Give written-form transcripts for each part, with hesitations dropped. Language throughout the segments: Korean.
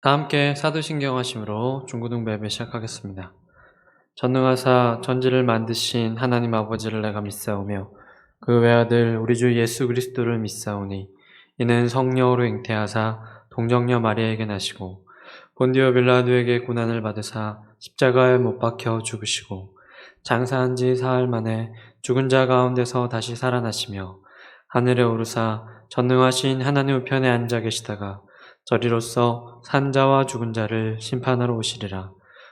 다 함께 사도신경 하심으로 중고등 예배 시작하겠습니다. 전능하사 전지를 만드신 하나님 아버지를 내가 믿사오며 그 외아들 우리 주 예수 그리스도를 믿사오니 이는 성령으로 잉태하사 동정녀 마리아에게 나시고 본디오 빌라도에게 고난을 받으사 십자가에 못 박혀 죽으시고 장사한 지 사흘 만에 죽은 자 가운데서 다시 살아나시며 하늘에 오르사 전능하신 하나님 우편에 앉아 계시다가 저리로서 산자와 죽은 자를 심판하러 오시리라.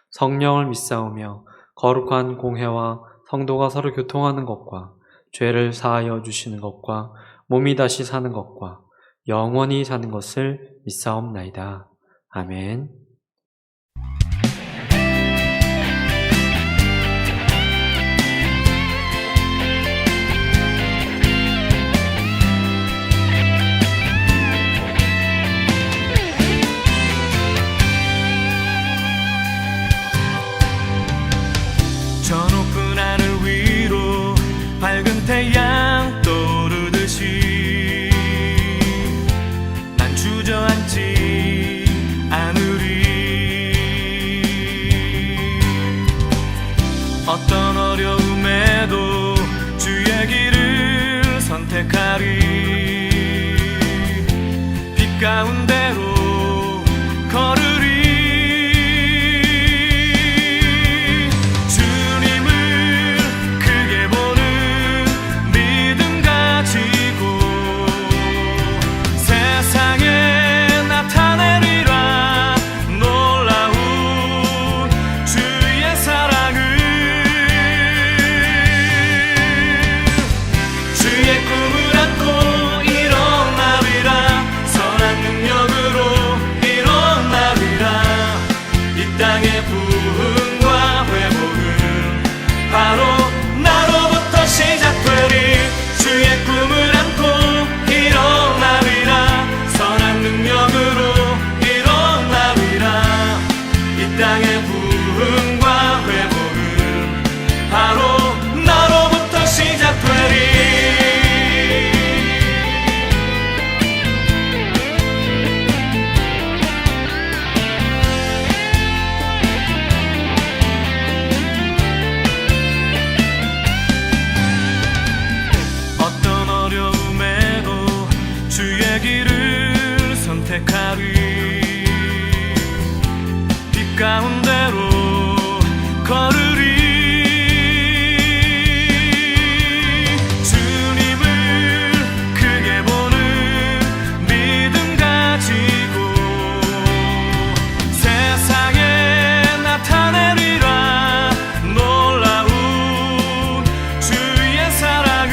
성령을 믿사오며 거룩한 공회와 성도가 서로 교통하는 것과 죄를 사하여 주시는 것과 몸이 다시 사는 것과 영원히 사는 것을 믿사옵나이다. 아멘. 저 높은 하늘 위로 밝은 태양 떠오르듯이 난 주저앉지 않으리. 어떤 어려움에도 주의 길을 선택하리. 빛 가운데로 걸으리. 빛 가운데로 걸으리. 주님을 크게 보는 믿음 가지고 세상에 나타내리라. 놀라운 주의 사랑을.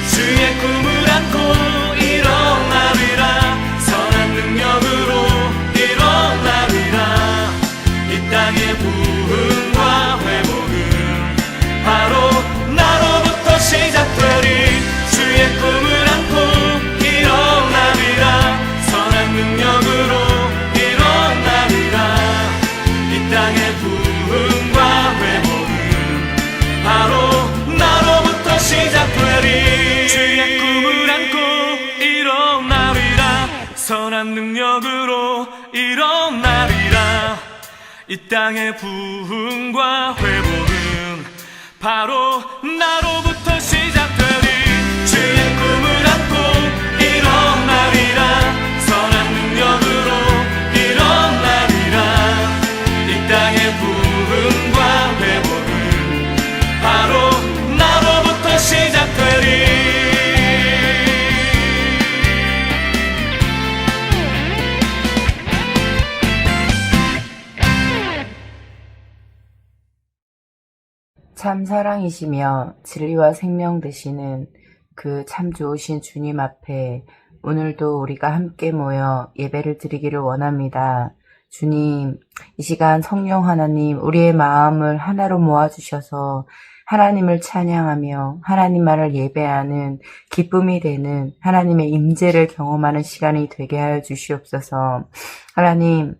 주의 꿈을 안고 일어나리라. 선한 능력으로 일어나리라. 이 땅의 부흥과 회복은 바로 나로부터 시작되리. 주의 꿈을 안고 일어나리라. 선한 능력으로 일어나리라. 이 땅의 부흥과 회복은 바로 나로부터 시작되리. 주의 꿈을 안고 일어나리라. 선한 능력으로 일어나리라. 이 땅의 부흥과 회복은 바로 나로부터 시작되리. 주의 꿈을 안고 일어나리라. 선한 능력으로 일어나리라. 이 땅의 부흥과 회복은 바로 나로부터 시작되리. 참 사랑이시며 진리와 생명 되시는 그 참 좋으신 주님 앞에 오늘도 우리가 함께 모여 예배를 드리기를 원합니다. 주님, 이 시간 성령 하나님 우리의 마음을 하나로 모아주셔서 하나님을 찬양하며 하나님만을 예배하는 기쁨이 되는 하나님의 임재를 경험하는 시간이 되게 하여 주시옵소서. 하나님,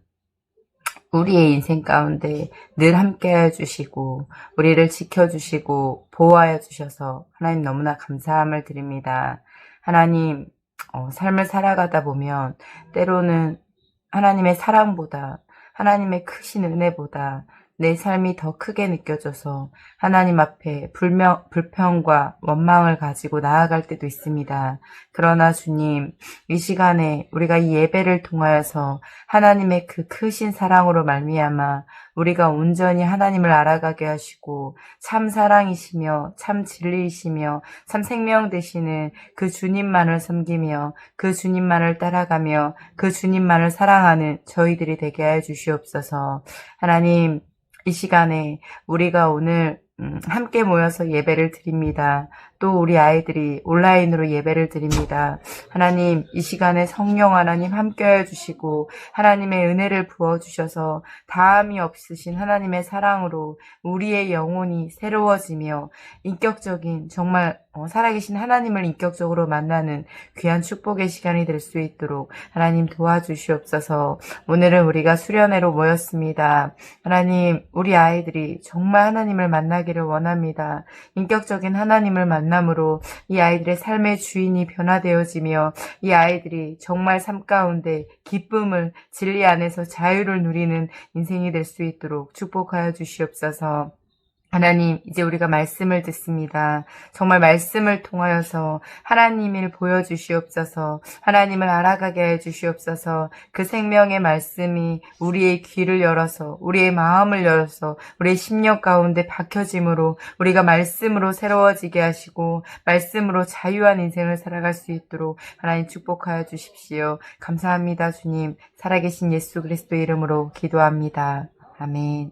우리의 인생 가운데 늘 함께하여 주시고 우리를 지켜주시고 보호하여 주셔서 하나님 너무나 감사함을 드립니다. 하나님, 삶을 살아가다 보면 때로는 하나님의 사랑보다 하나님의 크신 은혜보다 내 삶이 더 크게 느껴져서 하나님 앞에 불평과 원망을 가지고 나아갈 때도 있습니다. 그러나 주님, 이 시간에 우리가 이 예배를 통하여서 하나님의 그 크신 사랑으로 말미암아 우리가 온전히 하나님을 알아가게 하시고 참 사랑이시며 참 진리이시며 참 생명 되시는 그 주님만을 섬기며 그 주님만을 따라가며 그 주님만을 사랑하는 저희들이 되게 하여 주시옵소서. 하나님, 이 시간에 우리가 오늘 함께 모여서 예배를 드립니다. 또 우리 아이들이 온라인으로 예배를 드립니다. 하나님, 이 시간에 성령 하나님 함께하여 주시고 하나님의 은혜를 부어주셔서 다함이 없으신 하나님의 사랑으로 우리의 영혼이 새로워지며 인격적인 정말 살아계신 하나님을 인격적으로 만나는 귀한 축복의 시간이 될 수 있도록 하나님 도와주시옵소서. 오늘은 우리가 수련회로 모였습니다. 하나님, 우리 아이들이 정말 하나님을 만나기를 원합니다. 인격적인 하나님을 만남으로 이 아이들의 삶의 주인이 변화되어지며 이 아이들이 정말 삶 가운데 기쁨을 진리 안에서 자유를 누리는 인생이 될 수 있도록 축복하여 주시옵소서. 하나님, 이제 우리가 말씀을 듣습니다. 정말 말씀을 통하여서 하나님을 보여주시옵소서. 하나님을 알아가게 해주시옵소서. 그 생명의 말씀이 우리의 귀를 열어서 우리의 마음을 열어서 우리의 심령 가운데 박혀짐으로 우리가 말씀으로 새로워지게 하시고 말씀으로 자유한 인생을 살아갈 수 있도록 하나님 축복하여 주십시오. 감사합니다. 주님, 살아계신 예수 그리스도 이름으로 기도합니다. 아멘.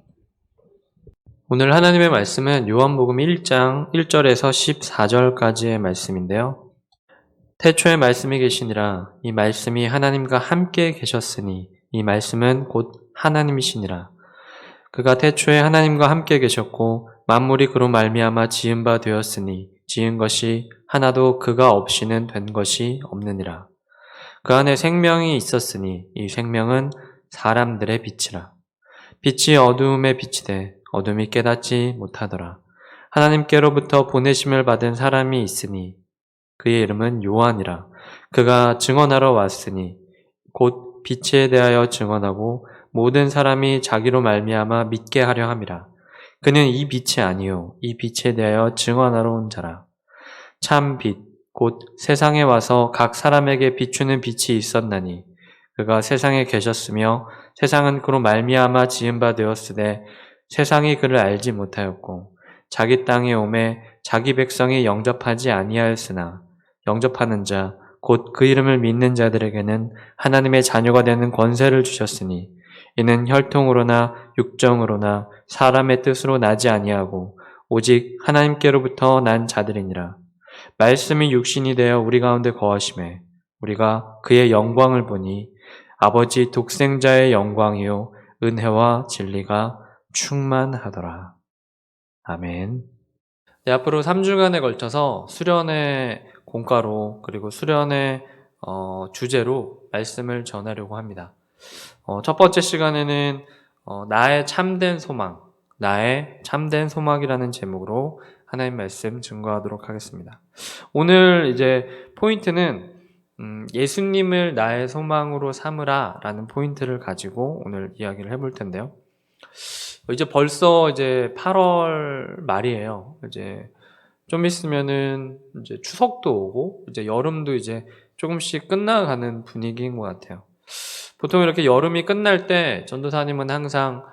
오늘 하나님의 말씀은 요한복음 1장 1절에서 14절까지의 말씀인데요. 태초에 말씀이 계시니라. 이 말씀이 하나님과 함께 계셨으니 이 말씀은 곧 하나님이시니라. 그가 태초에 하나님과 함께 계셨고 만물이 그로 말미암아 지은 바 되었으니 지은 것이 하나도 그가 없이는 된 것이 없느니라. 그 안에 생명이 있었으니 이 생명은 사람들의 빛이라. 빛이 어두움에 비치되 어둠이 깨닫지 못하더라. 하나님께로부터 보내심을 받은 사람이 있으니 그의 이름은 요한이라. 그가 증언하러 왔으니 곧 빛에 대하여 증언하고 모든 사람이 자기로 말미암아 믿게 하려 함이라. 그는 이 빛이 아니요 이 빛에 대하여 증언하러 온 자라. 참 빛, 곧 세상에 와서 각 사람에게 비추는 빛이 있었나니 그가 세상에 계셨으며 세상은 그로 말미암아 지은 바 되었으되 세상이 그를 알지 못하였고 자기 땅에 오매 자기 백성이 영접하지 아니하였으나 영접하는 자 곧 그 이름을 믿는 자들에게는 하나님의 자녀가 되는 권세를 주셨으니 이는 혈통으로나 육정으로나 사람의 뜻으로 나지 아니하고 오직 하나님께로부터 난 자들이니라. 말씀이 육신이 되어 우리 가운데 거하심에 우리가 그의 영광을 보니 아버지 독생자의 영광이요 은혜와 진리가 충만하더라. 아멘. 네, 앞으로 3주간에 걸쳐서 수련의 공과로 그리고 수련의 주제로 말씀을 전하려고 합니다. 첫 번째 시간에는 나의 참된 소망, 나의 참된 소망이라는 제목으로 하나님 말씀 증거하도록 하겠습니다. 오늘 이제 포인트는 예수님을 나의 소망으로 삼으라 라는 포인트를 가지고 오늘 이야기를 해볼 텐데요. 이제 벌써 이제 8월 말이에요. 이제 좀 있으면은 이제 추석도 오고 이제 여름도 이제 조금씩 끝나가는 분위기인 것 같아요. 보통 이렇게 여름이 끝날 때 전도사님은 항상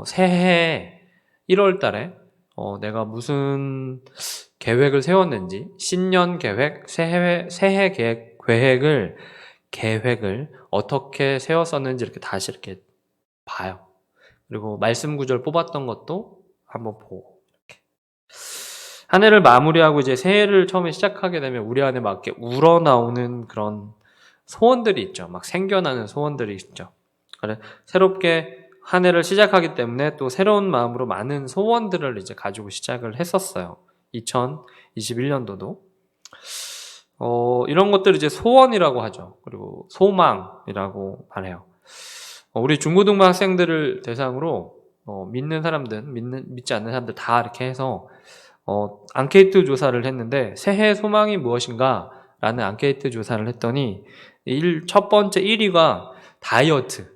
새해 1월 달에 내가 무슨 계획을 세웠는지 신년 계획, 새해 계획을 어떻게 세웠었는지 이렇게 다시 이렇게 봐요. 그리고 말씀 구절 뽑았던 것도 한번 보고 이렇게. 한 해를 마무리하고 이제 새해를 처음에 시작하게 되면 우리 안에 막 이렇게 우러나오는 그런 소원들이 있죠. 막 생겨나는 소원들이 있죠. 그래 새롭게 한 해를 시작하기 때문에 또 새로운 마음으로 많은 소원들을 이제 가지고 시작을 했었어요. 2021년도도 이런 것들을 이제 소원이라고 하죠. 그리고 소망이라고 말해요. 우리 중고등부 학생들을 대상으로 믿는 사람들, 믿지 않는 사람들 다 이렇게 해서 앙케이트 조사를 했는데 새해 소망이 무엇인가 라는 앙케이트 조사를 했더니 첫 번째 1위가 다이어트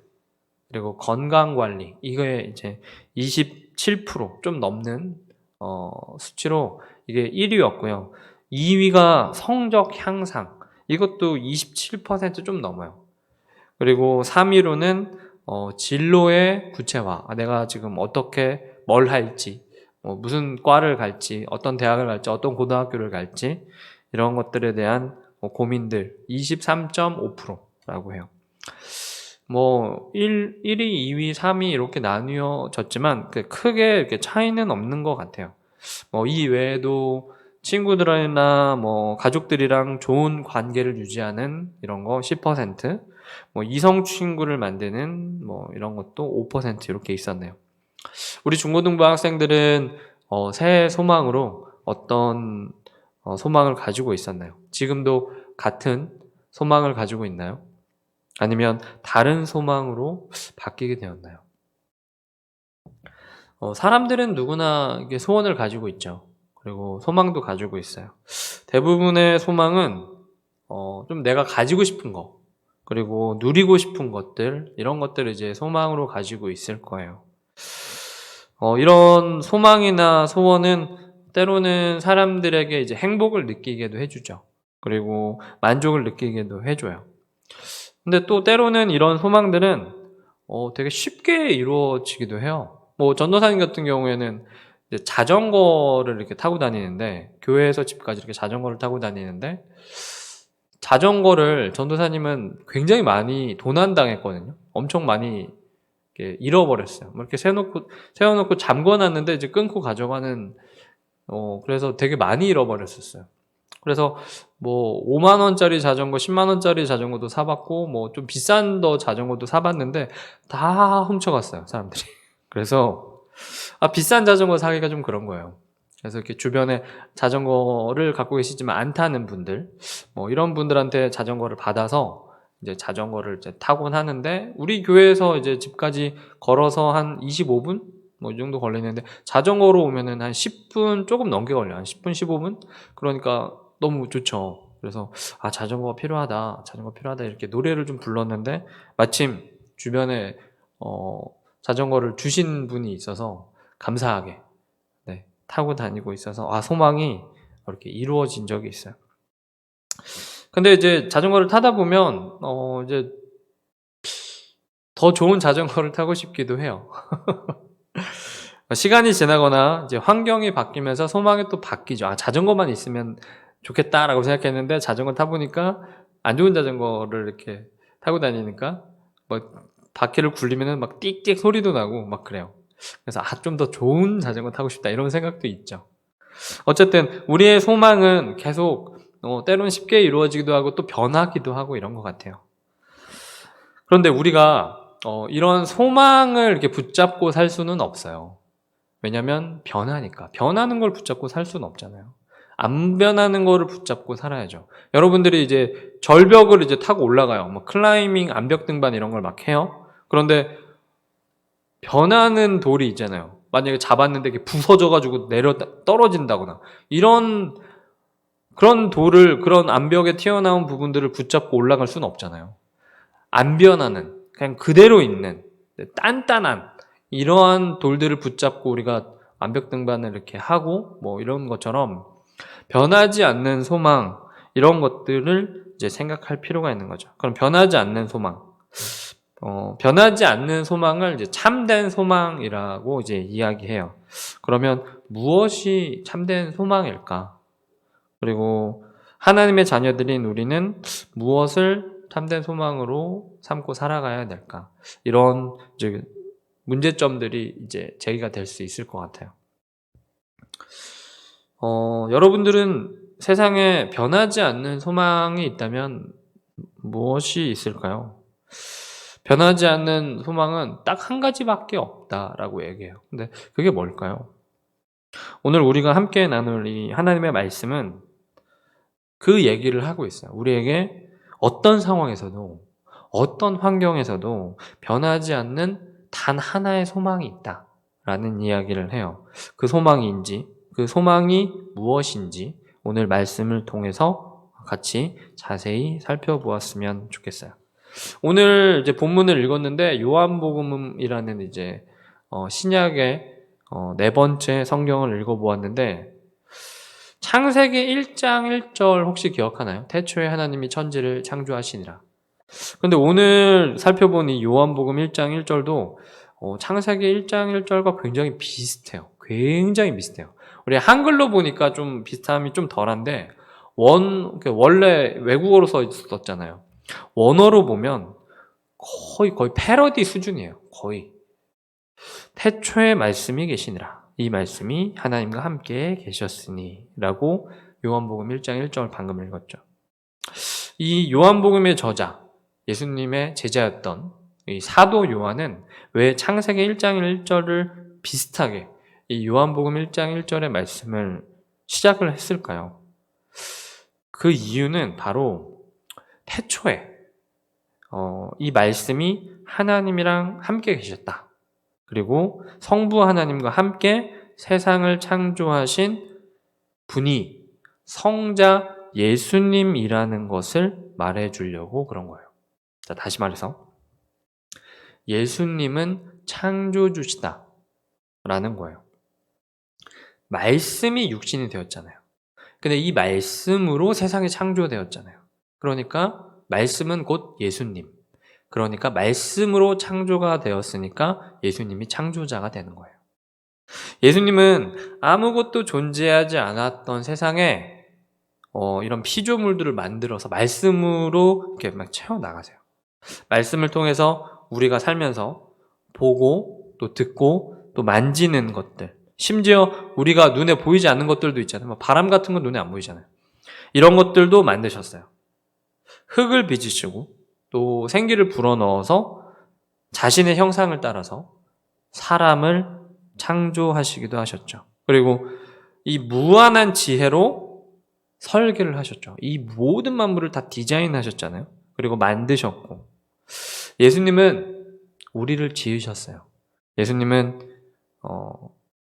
그리고 건강관리 이거에 이제 27%좀 넘는 수치로 이게 1위였고요. 2위가 성적 향상 이것도 27%좀 넘어요. 그리고 3위로는 진로의 구체화 내가 지금 어떻게 뭘 할지 무슨 과를 갈지 어떤 대학을 갈지 어떤 고등학교를 갈지 이런 것들에 대한 고민들 23.5%라고 해요. 1위, 2위, 3위 이렇게 나뉘어졌지만 크게 이렇게 차이는 없는 것 같아요. 이 외에도 친구들이나 가족들이랑 좋은 관계를 유지하는 이런 거 10%, 이성 친구를 만드는 이런 것도 5% 이렇게 있었네요. 우리 중고등부 학생들은 새해 소망으로 어떤 소망을 가지고 있었나요? 지금도 같은 소망을 가지고 있나요? 아니면 다른 소망으로 바뀌게 되었나요? 사람들은 누구나 소원을 가지고 있죠. 그리고 소망도 가지고 있어요. 대부분의 소망은 좀 내가 가지고 싶은 거, 그리고 누리고 싶은 것들, 이런 것들을 이제 소망으로 가지고 있을 거예요. 이런 소망이나 소원은 때로는 사람들에게 이제 행복을 느끼게도 해주죠. 그리고 만족을 느끼게도 해줘요. 근데 또 때로는 이런 소망들은 되게 쉽게 이루어지기도 해요. 전도사님 같은 경우에는 이제 자전거를 이렇게 타고 다니는데, 교회에서 집까지 이렇게 자전거를 타고 다니는데, 자전거를 전도사님은 굉장히 많이 도난당했거든요. 엄청 많이 이렇게 잃어버렸어요. 이렇게 세워놓고 잠궈놨는데 이제 끊고 가져가는, 그래서 되게 많이 잃어버렸었어요. 그래서 5만 원짜리 자전거, 10만 원짜리 자전거도 사봤고, 좀 비싼 자전거도 사봤는데 다 훔쳐갔어요, 사람들이. 그래서 비싼 자전거 사기가 좀 그런 거예요. 그래서 이렇게 주변에 자전거를 갖고 계시지만 안 타는 분들, 이런 분들한테 자전거를 받아서 이제 자전거를 이제 타곤 하는데, 우리 교회에서 이제 집까지 걸어서 한 25분? 이 정도 걸리는데, 자전거로 오면은 한 10분 조금 넘게 걸려요. 한 10분, 15분? 그러니까 너무 좋죠. 그래서, 자전거가 필요하다. 이렇게 노래를 좀 불렀는데, 마침 주변에, 자전거를 주신 분이 있어서 감사하게, 네, 타고 다니고 있어서, 소망이 이렇게 이루어진 적이 있어요. 근데 이제 자전거를 타다 보면, 이제 더 좋은 자전거를 타고 싶기도 해요. 시간이 지나거나 이제 환경이 바뀌면서 소망이 또 바뀌죠. 자전거만 있으면 좋겠다라고 생각했는데 자전거 타보니까 안 좋은 자전거를 이렇게 타고 다니니까 바퀴를 굴리면은 막 띡띡 소리도 나고 막 그래요. 그래서 좀 더 좋은 자전거 타고 싶다 이런 생각도 있죠. 어쨌든 우리의 소망은 계속 때론 쉽게 이루어지기도 하고 또 변하기도 하고 이런 것 같아요. 그런데 우리가 이런 소망을 이렇게 붙잡고 살 수는 없어요. 왜냐면 변하니까. 변하는 걸 붙잡고 살 수는 없잖아요. 안 변하는 거를 붙잡고 살아야죠. 여러분들이 이제 절벽을 이제 타고 올라가요. 클라이밍, 암벽 등반 이런 걸 막 해요. 그런데 변하는 돌이 있잖아요. 만약에 잡았는데 이게 부서져가지고 떨어진다거나 그런 돌을, 그런 암벽에 튀어나온 부분들을 붙잡고 올라갈 수는 없잖아요. 안 변하는, 그냥 그대로 있는 단단한 이러한 돌들을 붙잡고 우리가 암벽 등반을 이렇게 하고 이런 것처럼 변하지 않는 소망, 이런 것들을 이제 생각할 필요가 있는 거죠. 그럼 변하지 않는 소망, 변하지 않는 소망을 이제 참된 소망이라고 이제 이야기해요. 그러면 무엇이 참된 소망일까? 그리고 하나님의 자녀들인 우리는 무엇을 참된 소망으로 삼고 살아가야 될까? 이런 이제 문제점들이 이제 제기가 될 수 있을 것 같아요. 여러분들은 세상에 변하지 않는 소망이 있다면 무엇이 있을까요? 변하지 않는 소망은 딱 한 가지밖에 없다라고 얘기해요. 근데 그게 뭘까요? 오늘 우리가 함께 나눌 이 하나님의 말씀은 그 얘기를 하고 있어요. 우리에게 어떤 상황에서도, 어떤 환경에서도 변하지 않는 단 하나의 소망이 있다라는 이야기를 해요. 그 소망이 무엇인지 오늘 말씀을 통해서 같이 자세히 살펴보았으면 좋겠어요. 오늘 이제 본문을 읽었는데 요한복음이라는 이제 신약의 네 번째 성경을 읽어보았는데 창세기 1장 1절 혹시 기억하나요? 태초에 하나님이 천지를 창조하시니라. 근데 오늘 살펴본 이 요한복음 1장 1절도 창세기 1장 1절과 굉장히 비슷해요. 굉장히 비슷해요. 우리 한글로 보니까 좀 비슷함이 좀 덜한데 원래 외국어로 써 있었잖아요. 원어로 보면 거의 패러디 수준이에요. 거의. 태초에 말씀이 계시니라. 이 말씀이 하나님과 함께 계셨으니 라고 요한복음 1장 1절 방금 읽었죠. 이 요한복음의 저자, 예수님의 제자였던 이 사도 요한은 왜 창세기 1장 1절을 비슷하게 이 요한복음 1장 1절의 말씀을 시작을 했을까요? 그 이유는 바로 태초에 이 말씀이 하나님이랑 함께 계셨다. 그리고 성부 하나님과 함께 세상을 창조하신 분이 성자 예수님이라는 것을 말해주려고 그런 거예요. 자, 다시 말해서 예수님은 창조주시다 라는 거예요. 말씀이 육신이 되었잖아요. 근데 이 말씀으로 세상이 창조되었잖아요. 그러니까 말씀은 곧 예수님. 그러니까 말씀으로 창조가 되었으니까 예수님이 창조자가 되는 거예요. 예수님은 아무것도 존재하지 않았던 세상에 이런 피조물들을 만들어서 말씀으로 이렇게 막 채워나가세요. 말씀을 통해서 우리가 살면서 보고 또 듣고 또 만지는 것들, 심지어 우리가 눈에 보이지 않는 것들도 있잖아요. 바람 같은 건 눈에 안 보이잖아요. 이런 것들도 만드셨어요. 흙을 빚으시고 또 생기를 불어넣어서 자신의 형상을 따라서 사람을 창조하시기도 하셨죠. 그리고 이 무한한 지혜로 설계를 하셨죠. 이 모든 만물을 다 디자인하셨잖아요. 그리고 만드셨고 예수님은 우리를 지으셨어요. 예수님은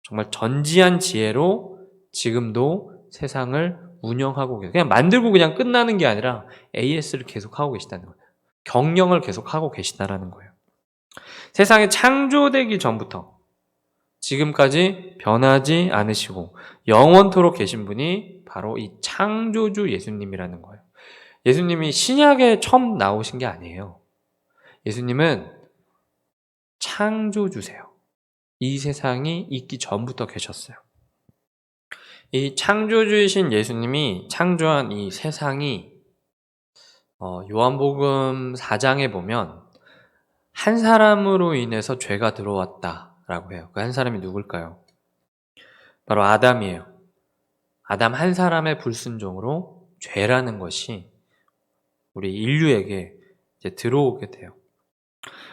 정말 전지한 지혜로 지금도 세상을 운영하고 계세요. 그냥 만들고 그냥 끝나는 게 아니라 AS를 계속 하고 계시다는 거예요. 경영을 계속 하고 계시다라는 거예요. 세상이 창조되기 전부터 지금까지 변하지 않으시고 영원토록 계신 분이 바로 이 창조주 예수님이라는 거예요. 예수님이 신약에 처음 나오신 게 아니에요. 예수님은 창조주세요. 이 세상이 있기 전부터 계셨어요. 이 창조주이신 예수님이 창조한 이 세상이 요한복음 4장에 보면 한 사람으로 인해서 죄가 들어왔다라고 해요. 그 한 사람이 누굴까요? 바로 아담이에요. 아담 한 사람의 불순종으로 죄라는 것이 우리 인류에게 이제 들어오게 돼요.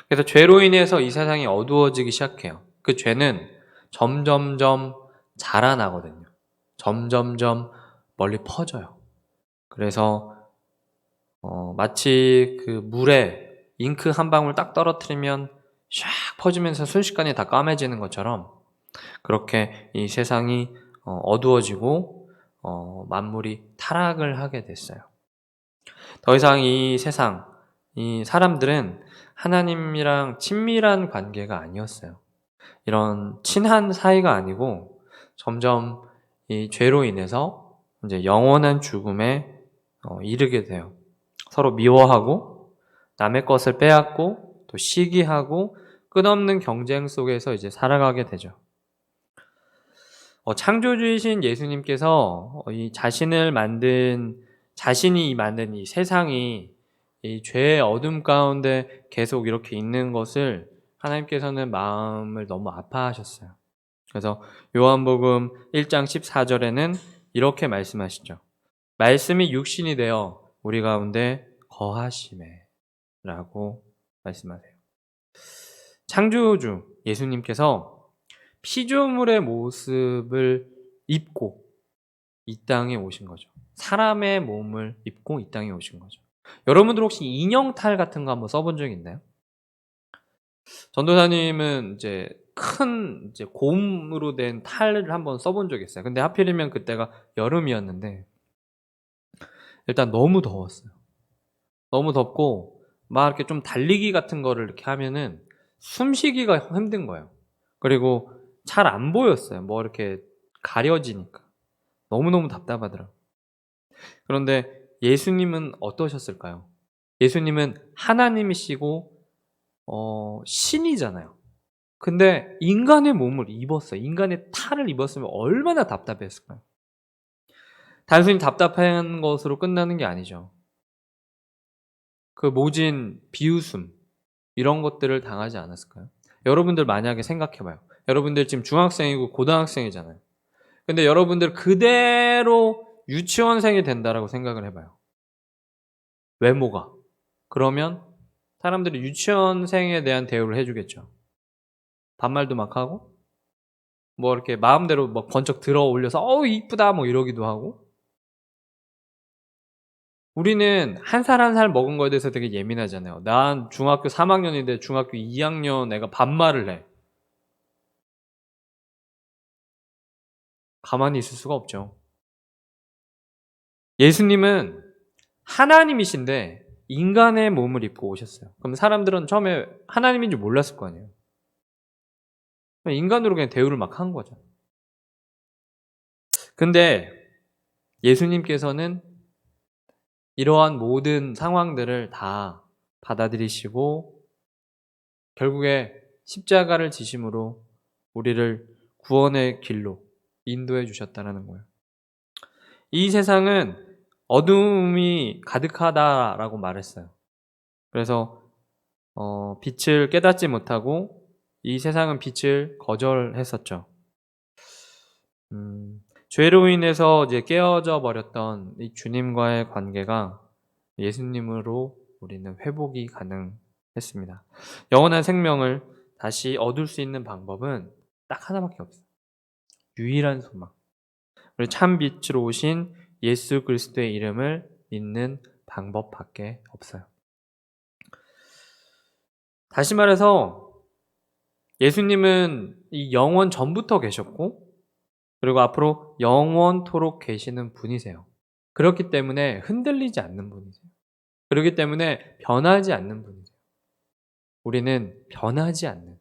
그래서 죄로 인해서 이 세상이 어두워지기 시작해요. 그 죄는 점점점 자라나거든요. 점점점 멀리 퍼져요. 그래서 마치 그 물에 잉크 한 방울 딱 떨어뜨리면 샥 퍼지면서 순식간에 다 까매지는 것처럼 그렇게 이 세상이 어두워지고 만물이 타락을 하게 됐어요. 더 이상 이 세상, 이 사람들은 하나님이랑 친밀한 관계가 아니었어요. 이런 친한 사이가 아니고 점점 이 죄로 인해서 이제 영원한 죽음에 이르게 돼요. 서로 미워하고 남의 것을 빼앗고 또 시기하고 끝없는 경쟁 속에서 이제 살아가게 되죠. 창조주이신 예수님께서 자신이 만든 이 세상이 이 죄의 어둠 가운데 계속 이렇게 있는 것을 하나님께서는 마음을 너무 아파하셨어요. 그래서 요한복음 1장 14절에는 이렇게 말씀하시죠. 말씀이 육신이 되어 우리 가운데 거하시매 라고 말씀하세요. 창조주 예수님께서 피조물의 모습을 입고 이 땅에 오신 거죠. 사람의 몸을 입고 이 땅에 오신 거죠. 여러분들 혹시 인형탈 같은 거 한번 써본 적 있나요? 전도사님은 이제 큰 곰으로 된 탈을 한번 써본 적이 있어요. 근데 하필이면 그때가 여름이었는데 일단 너무 더웠어요. 너무 덥고 막 이렇게 좀 달리기 같은 거를 이렇게 하면은 숨쉬기가 힘든 거예요. 그리고 잘 안 보였어요. 뭐 이렇게 가려지니까. 너무너무 답답하더라고요. 그런데 예수님은 어떠셨을까요? 예수님은 하나님이시고 신이잖아요. 근데 인간의 몸을 입었어요. 인간의 탈을 입었으면 얼마나 답답했을까요? 단순히 답답한 것으로 끝나는 게 아니죠. 그 모진 비웃음 이런 것들을 당하지 않았을까요? 여러분들 만약에 생각해봐요. 여러분들 지금 중학생이고 고등학생이잖아요. 근데 여러분들 그대로 유치원생이 된다라고 생각을 해봐요. 외모가. 그러면 사람들이 유치원생에 대한 대우를 해주겠죠. 반말도 막 하고 뭐 이렇게 마음대로 뭐 번쩍 들어 올려서 이쁘다 뭐 이러기도 하고. 우리는 한 살 한 살 먹은 거에 대해서 되게 예민하잖아요. 난 중학교 3학년인데 중학교 2학년 애가 반말을 해. 가만히 있을 수가 없죠. 예수님은 하나님이신데 인간의 몸을 입고 오셨어요. 그럼 사람들은 처음에 하나님인 줄 몰랐을 거 아니에요. 인간으로 그냥 대우를 막 한 거죠. 근데 예수님께서는 이러한 모든 상황들을 다 받아들이시고 결국에 십자가를 지심으로 우리를 구원의 길로 인도해 주셨다는 거예요. 이 세상은 어둠이 가득하다라고 말했어요. 그래서 빛을 깨닫지 못하고 이 세상은 빛을 거절했었죠. 죄로 인해서 이제 깨어져 버렸던 이 주님과의 관계가 예수님으로 우리는 회복이 가능했습니다. 영원한 생명을 다시 얻을 수 있는 방법은 딱 하나밖에 없어요. 유일한 소망. 우리 참 빛으로 오신 예수 그리스도의 이름을 믿는 방법밖에 없어요. 다시 말해서 예수님은 이 영원 전부터 계셨고 그리고 앞으로 영원토록 계시는 분이세요. 그렇기 때문에 흔들리지 않는 분이세요. 그렇기 때문에 변하지 않는 분이세요. 우리는 변하지 않는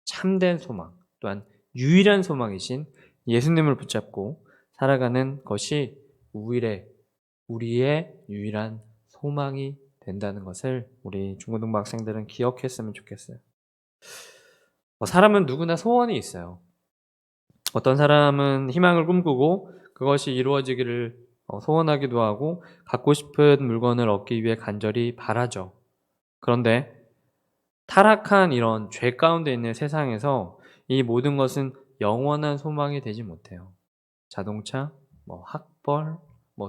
참된 소망 또한 유일한 소망이신 예수님을 붙잡고 살아가는 것이 우리의 유일한 소망이 된다는 것을 우리 중고등부 학생들은 기억했으면 좋겠어요. 사람은 누구나 소원이 있어요. 어떤 사람은 희망을 꿈꾸고 그것이 이루어지기를 소원하기도 하고 갖고 싶은 물건을 얻기 위해 간절히 바라죠. 그런데 타락한 이런 죄 가운데 있는 세상에서 이 모든 것은 영원한 소망이 되지 못해요. 자동차, 학벌,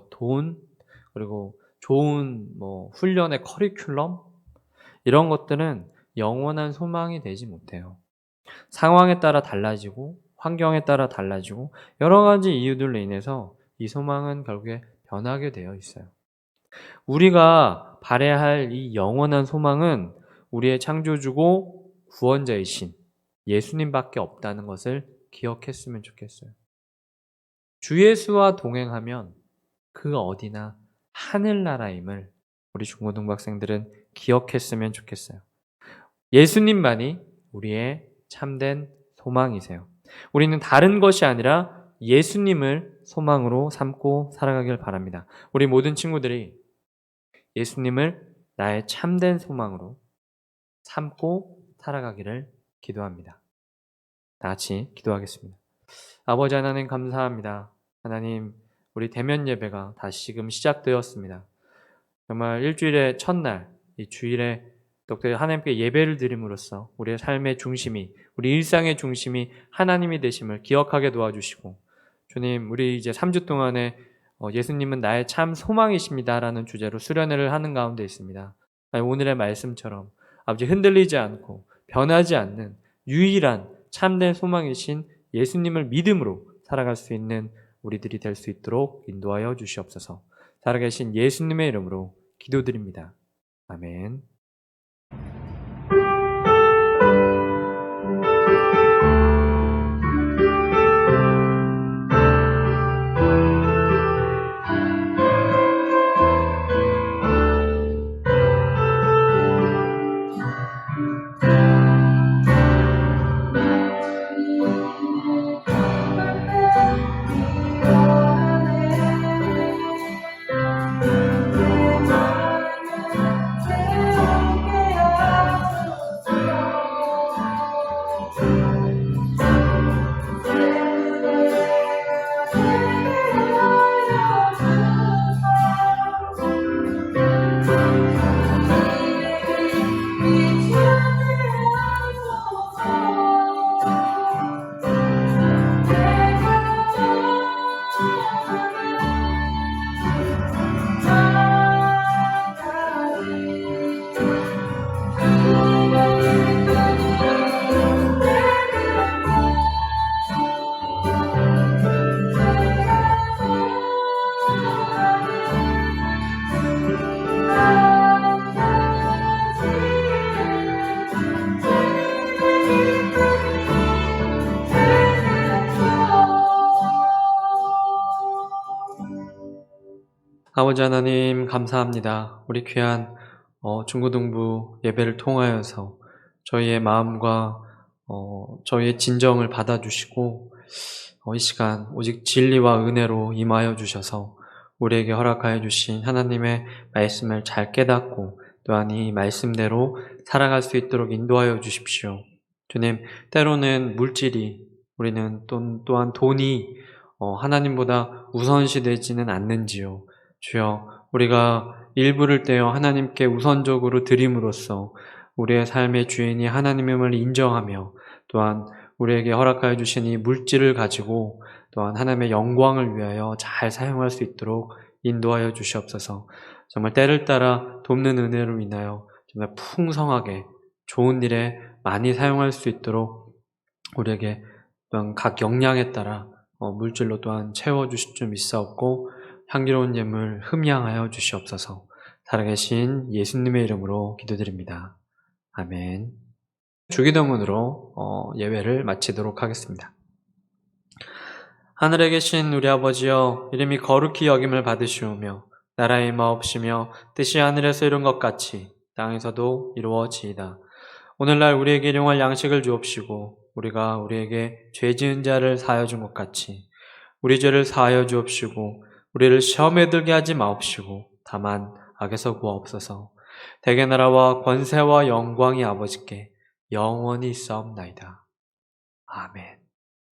돈, 그리고 좋은 훈련의 커리큘럼 이런 것들은 영원한 소망이 되지 못해요. 상황에 따라 달라지고 환경에 따라 달라지고 여러 가지 이유들로 인해서 이 소망은 결국에 변하게 되어 있어요. 우리가 바라야 할 이 영원한 소망은 우리의 창조주고 구원자이신 예수님밖에 없다는 것을 기억했으면 좋겠어요. 주 예수와 동행하면 그 어디나 하늘나라임을 우리 중고등부 학생들은 기억했으면 좋겠어요. 예수님만이 우리의 참된 소망이세요. 우리는 다른 것이 아니라 예수님을 소망으로 삼고 살아가길 바랍니다. 우리 모든 친구들이 예수님을 나의 참된 소망으로 삼고 살아가기를 기도합니다. 다 같이 기도하겠습니다. 아버지 하나님 감사합니다. 하나님 우리 대면 예배가 다시금 시작되었습니다. 정말 일주일의 첫날 이 주일에 또 하나님께 예배를 드림으로써 우리의 삶의 중심이 우리 일상의 중심이 하나님이 되심을 기억하게 도와주시고 주님 우리 이제 3주 동안에 예수님은 나의 참 소망이십니다라는 주제로 수련회를 하는 가운데 있습니다. 오늘의 말씀처럼 아버지 흔들리지 않고 변하지 않는 유일한 참된 소망이신 예수님을 믿음으로 살아갈 수 있는 우리들이 될 수 있도록 인도하여 주시옵소서. 살아계신 예수님의 이름으로 기도드립니다. 아멘. 아버지 하나님 감사합니다. 우리 귀한 중고등부 예배를 통하여서 저희의 마음과 저희의 진정을 받아주시고 이 시간 오직 진리와 은혜로 임하여 주셔서 우리에게 허락하여 주신 하나님의 말씀을 잘 깨닫고 또한 이 말씀대로 살아갈 수 있도록 인도하여 주십시오. 주님, 때로는 물질이 우리는 또한 돈이 하나님보다 우선시되지는 않는지요. 주여, 우리가 일부를 떼어 하나님께 우선적으로 드림으로써 우리의 삶의 주인이 하나님임을 인정하며 또한 우리에게 허락하여 주신 이 물질을 가지고 또한 하나님의 영광을 위하여 잘 사용할 수 있도록 인도하여 주시옵소서. 정말 때를 따라 돕는 은혜로 인하여 정말 풍성하게 좋은 일에 많이 사용할 수 있도록 우리에게 또한 각 역량에 따라 물질로 또한 채워주실 줄 믿사옵고 향기로운 예물 흠양하여 주시옵소서. 살아계신 예수님의 이름으로 기도드립니다. 아멘. 주기도문으로 예배를 마치도록 하겠습니다. 하늘에 계신 우리 아버지여, 이름이 거룩히 여김을 받으시오며 나라의 임하옵시며 뜻이 하늘에서 이룬 것 같이 땅에서도 이루어지이다. 오늘날 우리에게 일용할 양식을 주옵시고 우리가 우리에게 죄 지은 자를 사하여 준 것 같이 우리 죄를 사하여 주옵시고 우리를 시험에 들게 하지 마옵시고 다만 악에서 구하옵소서. 대개 나라와 권세와 영광이 아버지께 영원히 있사옵나이다. 아멘.